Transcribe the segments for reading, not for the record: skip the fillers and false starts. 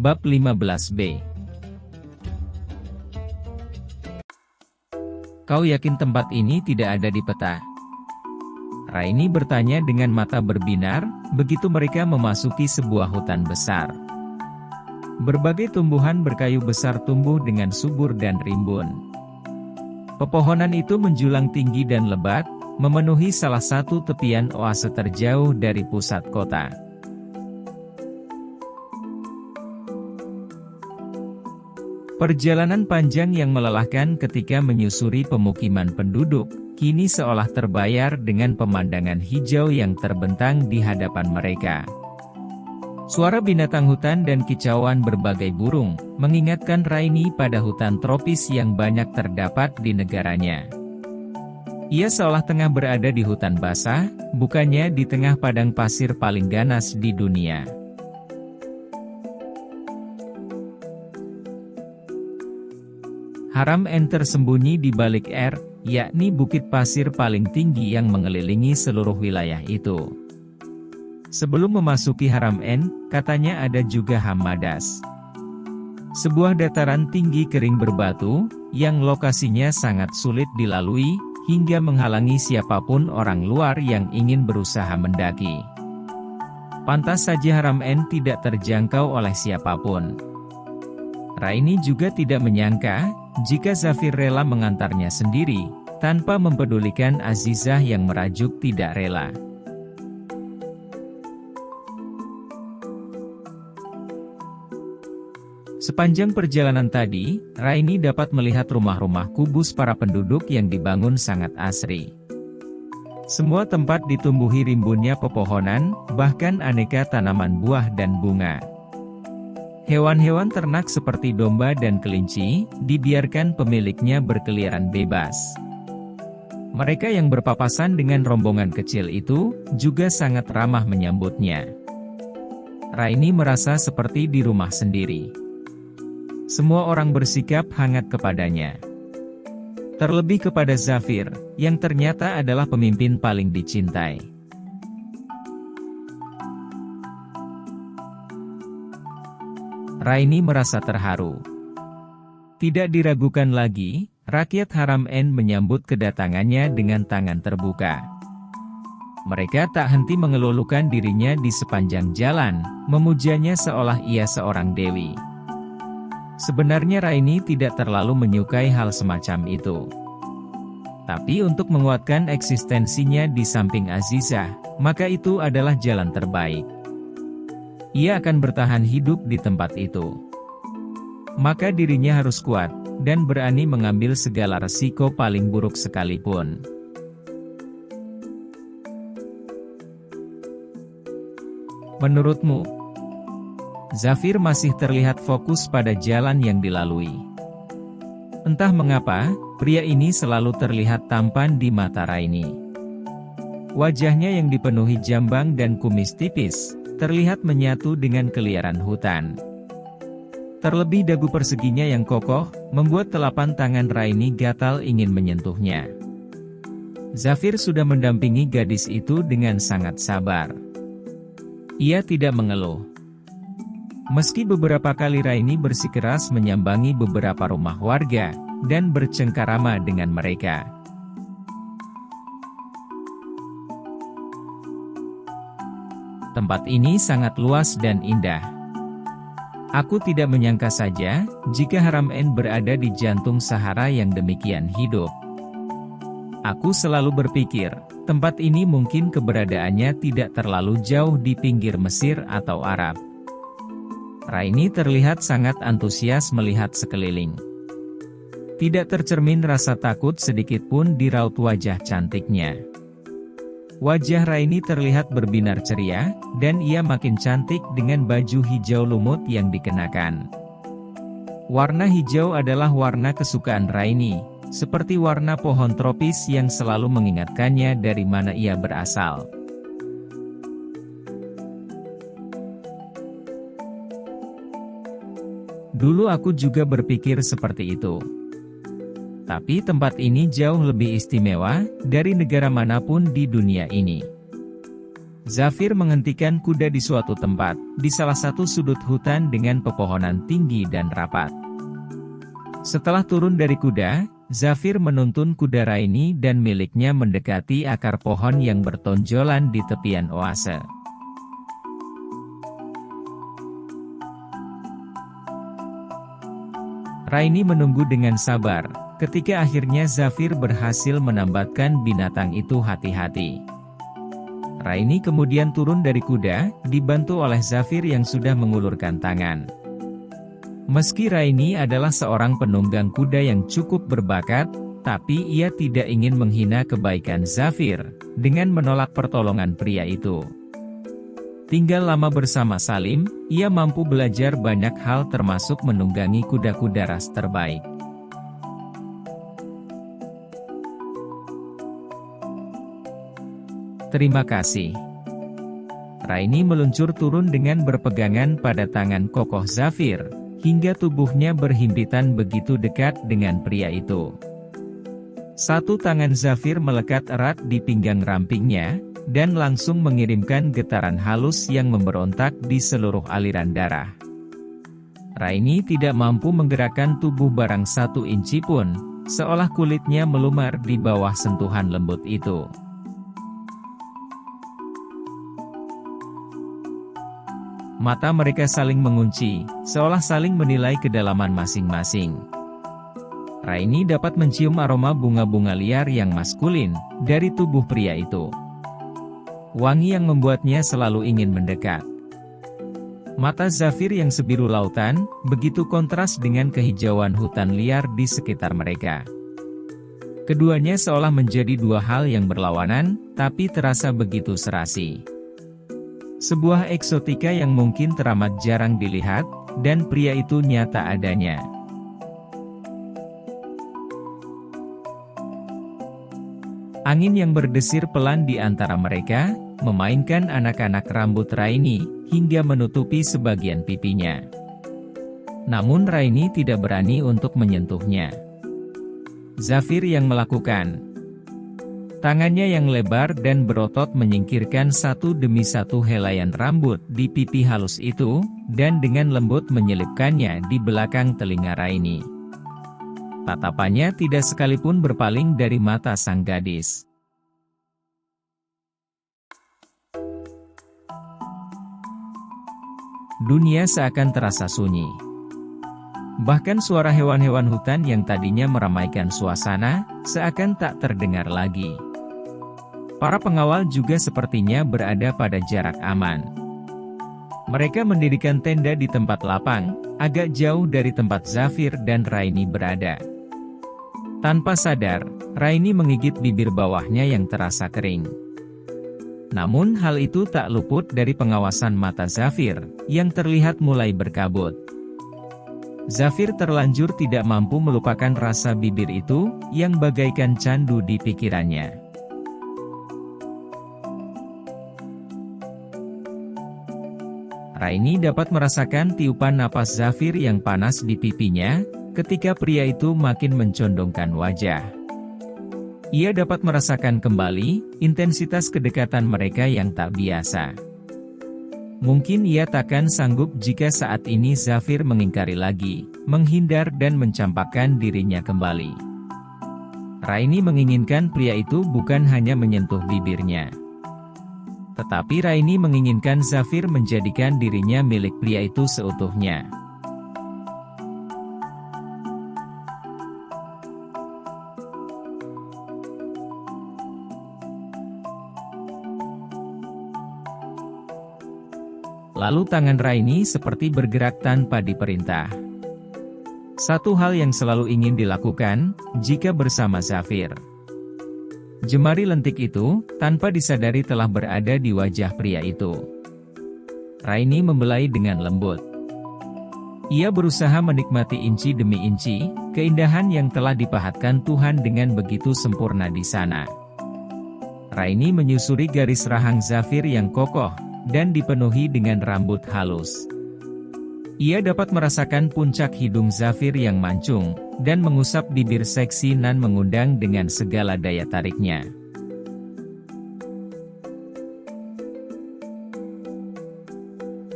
Bab 15b. Kau yakin tempat ini tidak ada di peta? Raini bertanya dengan mata berbinar, begitu mereka memasuki sebuah hutan besar. Berbagai tumbuhan berkayu besar tumbuh dengan subur dan rimbun. Pepohonan itu menjulang tinggi dan lebat, memenuhi salah satu tepian oase terjauh dari pusat kota. Perjalanan panjang yang melelahkan ketika menyusuri pemukiman penduduk, kini seolah terbayar dengan pemandangan hijau yang terbentang di hadapan mereka. Suara binatang hutan dan kicauan berbagai burung, mengingatkan Raini pada hutan tropis yang banyak terdapat di negaranya. Ia seolah tengah berada di hutan basah, bukannya di tengah padang pasir paling ganas di dunia. Haram En tersembunyi di balik yakni bukit pasir paling tinggi yang mengelilingi seluruh wilayah itu. Sebelum memasuki Haram En, katanya ada juga Hamadas. Sebuah dataran tinggi kering berbatu, yang lokasinya sangat sulit dilalui, hingga menghalangi siapapun orang luar yang ingin berusaha mendaki. Pantas saja Haram En tidak terjangkau oleh siapapun. Raini juga tidak menyangka, jika Zafir rela mengantarnya sendiri, tanpa mempedulikan Azizah yang merajuk tidak rela. Sepanjang perjalanan tadi, Raini dapat melihat rumah-rumah kubus para penduduk yang dibangun sangat asri. Semua tempat ditumbuhi rimbunnya pepohonan, bahkan aneka tanaman buah dan bunga. Hewan-hewan ternak seperti domba dan kelinci, dibiarkan pemiliknya berkeliaran bebas. Mereka yang berpapasan dengan rombongan kecil itu, juga sangat ramah menyambutnya. Raini merasa seperti di rumah sendiri. Semua orang bersikap hangat kepadanya. Terlebih kepada Zafir, yang ternyata adalah pemimpin paling dicintai. Raini merasa terharu. Tidak diragukan lagi, rakyat Haram En menyambut kedatangannya dengan tangan terbuka. Mereka tak henti mengelulukan dirinya di sepanjang jalan, memujanya seolah ia seorang dewi. Sebenarnya Raini tidak terlalu menyukai hal semacam itu. Tapi untuk menguatkan eksistensinya di samping Azizah, maka itu adalah jalan terbaik. Ia akan bertahan hidup di tempat itu. Maka dirinya harus kuat, dan berani mengambil segala resiko paling buruk sekalipun. Menurutmu, Zafir masih terlihat fokus pada jalan yang dilalui. Entah mengapa, pria ini selalu terlihat tampan di mata Raini. Wajahnya yang dipenuhi jambang dan kumis tipis, terlihat menyatu dengan keliaran hutan. Terlebih dagu perseginya yang kokoh, membuat telapak tangan Raini gatal ingin menyentuhnya. Zafir sudah mendampingi gadis itu dengan sangat sabar. Ia tidak mengeluh. Meski beberapa kali Raini bersikeras menyambangi beberapa rumah warga, dan bercengkarama dengan mereka. Tempat ini sangat luas dan indah. Aku tidak menyangka saja, jika Haram En berada di jantung Sahara yang demikian hidup. Aku selalu berpikir, tempat ini mungkin keberadaannya tidak terlalu jauh di pinggir Mesir atau Arab. Raini terlihat sangat antusias melihat sekeliling. Tidak tercermin rasa takut sedikitpun di raut wajah cantiknya. Wajah Raini terlihat berbinar ceria, dan ia makin cantik dengan baju hijau lumut yang dikenakan. Warna hijau adalah warna kesukaan Raini, seperti warna pohon tropis yang selalu mengingatkannya dari mana ia berasal. Dulu aku juga berpikir seperti itu. Tapi tempat ini jauh lebih istimewa dari negara manapun di dunia ini. Zafir menghentikan kuda di suatu tempat, di salah satu sudut hutan dengan pepohonan tinggi dan rapat. Setelah turun dari kuda, Zafir menuntun kuda Raini dan miliknya mendekati akar pohon yang bertonjolan di tepian oase. Raini menunggu dengan sabar, ketika akhirnya Zafir berhasil menambatkan binatang itu hati-hati. Raini kemudian turun dari kuda, dibantu oleh Zafir yang sudah mengulurkan tangan. Meski Raini adalah seorang penunggang kuda yang cukup berbakat, tapi ia tidak ingin menghina kebaikan Zafir, dengan menolak pertolongan pria itu. Tinggal lama bersama Salim, ia mampu belajar banyak hal termasuk menunggangi kuda-kuda ras terbaik. Terima kasih. Raini meluncur turun dengan berpegangan pada tangan kokoh Zafir, hingga tubuhnya berhimpitan begitu dekat dengan pria itu. Satu tangan Zafir melekat erat di pinggang rampingnya, dan langsung mengirimkan getaran halus yang memberontak di seluruh aliran darah. Raini tidak mampu menggerakkan tubuh barang 1 inci pun, seolah kulitnya melumar di bawah sentuhan lembut itu. Mata mereka saling mengunci, seolah saling menilai kedalaman masing-masing. Raini dapat mencium aroma bunga-bunga liar yang maskulin dari tubuh pria itu. Wangi yang membuatnya selalu ingin mendekat. Mata Zafir yang sebiru lautan, begitu kontras dengan kehijauan hutan liar di sekitar mereka. Keduanya seolah menjadi dua hal yang berlawanan, tapi terasa begitu serasi. Sebuah eksotika yang mungkin teramat jarang dilihat, dan pria itu nyata adanya. Angin yang berdesir pelan di antara mereka, memainkan anak-anak rambut Raini, hingga menutupi sebagian pipinya. Namun Raini tidak berani untuk menyentuhnya. Zafir yang melakukan. Tangannya yang lebar dan berotot menyingkirkan satu demi satu helaian rambut di pipi halus itu, dan dengan lembut menyelipkannya di belakang telinga Raini. Tatapannya tidak sekalipun berpaling dari mata sang gadis. Dunia seakan terasa sunyi. Bahkan suara hewan-hewan hutan yang tadinya meramaikan suasana, seakan tak terdengar lagi. Para pengawal juga sepertinya berada pada jarak aman. Mereka mendirikan tenda di tempat lapang, agak jauh dari tempat Zafir dan Raini berada. Tanpa sadar, Raini menggigit bibir bawahnya yang terasa kering. Namun hal itu tak luput dari pengawasan mata Zafir, yang terlihat mulai berkabut. Zafir terlanjur tidak mampu melupakan rasa bibir itu, yang bagaikan candu di pikirannya. Raini dapat merasakan tiupan napas Zafir yang panas di pipinya, ketika pria itu makin mencondongkan wajah. Ia dapat merasakan kembali, intensitas kedekatan mereka yang tak biasa. Mungkin ia takkan sanggup jika saat ini Zafir mengingkari lagi, menghindar dan mencampakkan dirinya kembali. Raini menginginkan pria itu bukan hanya menyentuh bibirnya. Tetapi Raini menginginkan Zafir menjadikan dirinya milik pria itu seutuhnya. Lalu tangan Raini seperti bergerak tanpa diperintah. Satu hal yang selalu ingin dilakukan, jika bersama Zafir. Jemari lentik itu, tanpa disadari telah berada di wajah pria itu. Raini membelai dengan lembut. Ia berusaha menikmati inci demi inci, keindahan yang telah dipahatkan Tuhan dengan begitu sempurna di sana. Raini menyusuri garis rahang Zafir yang kokoh, dan dipenuhi dengan rambut halus. Ia dapat merasakan puncak hidung Zafir yang mancung, dan mengusap bibir seksi nan mengundang dengan segala daya tariknya.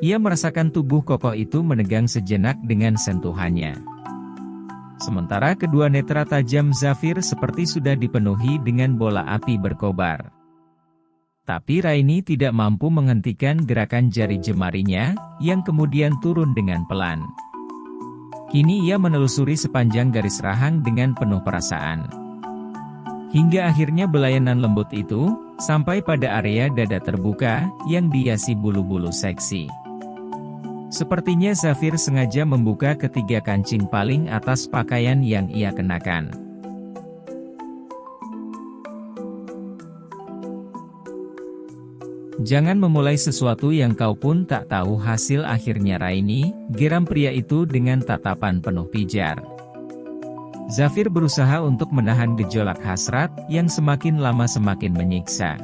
Ia merasakan tubuh kokoh itu menegang sejenak dengan sentuhannya. Sementara kedua netra tajam Zafir seperti sudah dipenuhi dengan bola api berkobar. Tapi Raini tidak mampu menghentikan gerakan jari jemarinya, yang kemudian turun dengan pelan. Kini ia menelusuri sepanjang garis rahang dengan penuh perasaan. Hingga akhirnya belayanan lembut itu, sampai pada area dada terbuka, yang dihiasi bulu-bulu seksi. Sepertinya Zafir sengaja membuka ketiga kancing paling atas pakaian yang ia kenakan. Jangan memulai sesuatu yang kau pun tak tahu hasil akhirnya Raini, geram pria itu dengan tatapan penuh pijar. Zafir berusaha untuk menahan gejolak hasrat, yang semakin lama semakin menyiksa.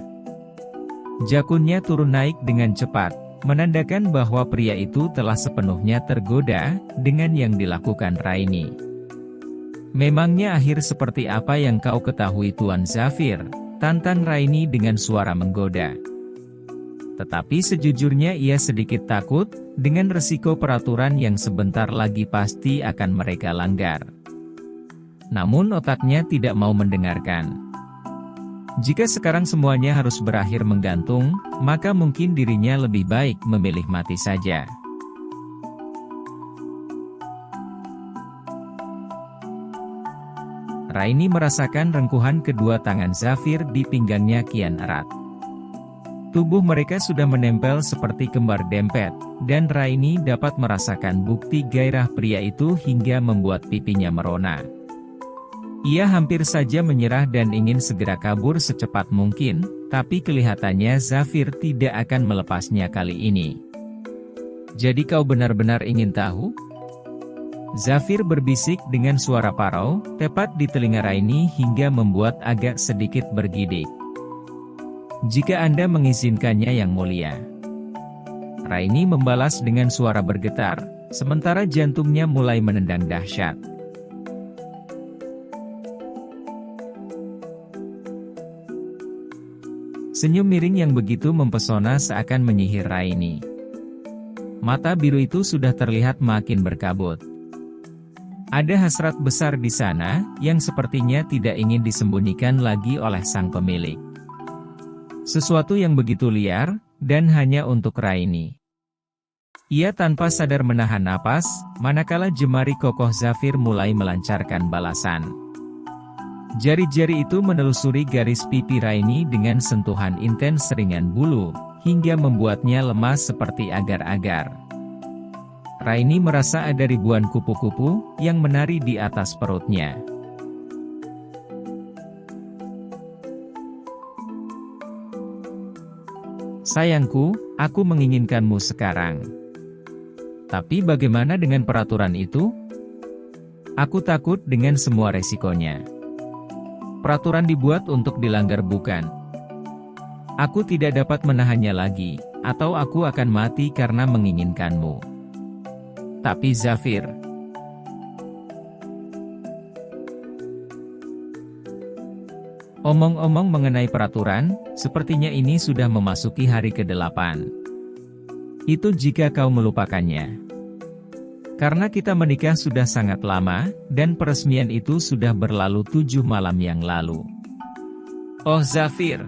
Jakunnya turun naik dengan cepat, menandakan bahwa pria itu telah sepenuhnya tergoda, dengan yang dilakukan Raini. Memangnya akhir seperti apa yang kau ketahui Tuan Zafir? Tantang Raini dengan suara menggoda. Tetapi sejujurnya ia sedikit takut, dengan resiko peraturan yang sebentar lagi pasti akan mereka langgar. Namun otaknya tidak mau mendengarkan. Jika sekarang semuanya harus berakhir menggantung, maka mungkin dirinya lebih baik memilih mati saja. Raini merasakan rengkuhan kedua tangan Zafir di pinggangnya kian erat. Tubuh mereka sudah menempel seperti kembar dempet, dan Raini dapat merasakan bukti gairah pria itu hingga membuat pipinya merona. Ia hampir saja menyerah dan ingin segera kabur secepat mungkin, tapi kelihatannya Zafir tidak akan melepasnya kali ini. Jadi kau benar-benar ingin tahu? Zafir berbisik dengan suara parau, tepat di telinga Raini hingga membuat agak sedikit bergidik. Jika Anda mengizinkannya yang mulia. Raini membalas dengan suara bergetar, sementara jantungnya mulai menendang dahsyat. Senyum miring yang begitu mempesona seakan menyihir Raini. Mata biru itu sudah terlihat makin berkabut. Ada hasrat besar di sana, yang sepertinya tidak ingin disembunyikan lagi oleh sang pemilik. Sesuatu yang begitu liar, dan hanya untuk Raini. Ia tanpa sadar menahan napas, manakala jemari kokoh Zafir mulai melancarkan balasan. Jari-jari itu menelusuri garis pipi Raini dengan sentuhan intens seringan bulu, hingga membuatnya lemas seperti agar-agar. Raini merasa ada ribuan kupu-kupu, yang menari di atas perutnya. Sayangku, aku menginginkanmu sekarang. Tapi bagaimana dengan peraturan itu? Aku takut dengan semua resikonya. Peraturan dibuat untuk dilanggar bukan? Aku tidak dapat menahannya lagi, atau aku akan mati karena menginginkanmu. Tapi Zafir, omong-omong mengenai peraturan, sepertinya ini sudah memasuki hari ke-8. Itu jika kau melupakannya. Karena kita menikah sudah sangat lama, dan peresmian itu sudah berlalu 7 malam yang lalu. Oh Zafir!